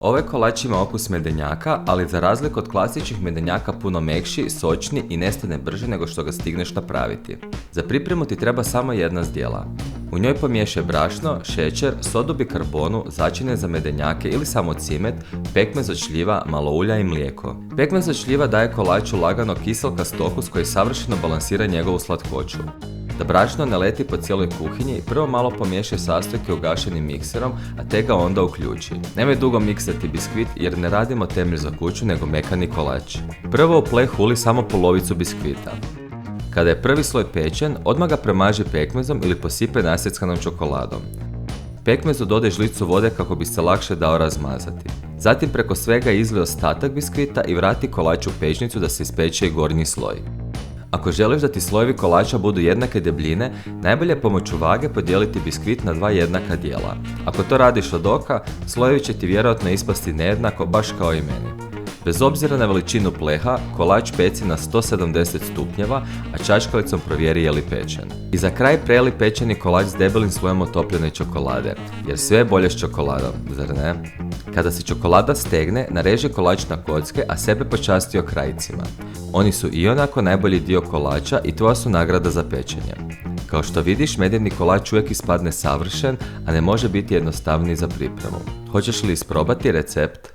Ovaj kolač ima okus medenjaka, ali za razliku od klasičnih medenjaka puno mekši, sočni i nestane brže nego što ga stigneš napraviti. Za pripremu ti treba samo jedna zdjela. U njoj pomiješaj brašno, šećer, sodu bikarbonu, začine za medenjake ili samo cimet, pekmez od šljiva, malo ulja i mlijeko. Pekmez od šljiva daje kolaču lagano kiselkast okus koji savršeno balansira njegovu slatkoću. Da brašno ne leti po cijeloj kuhinji, prvo malo pomiješaj sastojke ugašenim mikserom, a te ga onda uključi. Nemoj dugo miksati biskvit jer ne radimo temelj za kuću nego mekani kolač. Prvo u pleh uli samo polovicu biskvita. Kada je prvi sloj pečen, odmah ga premaži pekmezom ili posipaj nasjeckanom čokoladom. Pekmezu dodaj žlicu vode kako bi se lakše dao razmazati. Zatim preko svega izlij ostatak biskvita i vrati kolač u pečnicu da se ispeče i gornji sloj. Ako želiš da ti slojevi kolača budu jednake debljine, najbolje je pomoću vage podijeliti biskvit na dva jednaka dijela. Ako to radiš od oka, slojevi će ti vjerojatno ispasti nejednako, baš kao i meni. Bez obzira na veličinu pleha, kolač peci na 170 stupnjeva, a čačkalicom provjeri je li pečen. I za kraj preli pečeni kolač s debelim slojem otopljene čokolade, jer sve je bolje s čokoladom, zar ne? Kada se čokolada stegne, nareži kolač na kocke, a sebe počasti okrajcima. Oni su ionako najbolji dio kolača i tvoja su nagrada za pečenje. Kao što vidiš, medeni kolač uvijek ispadne savršen, a ne može biti jednostavniji za pripremu. Hoćeš li isprobati recept?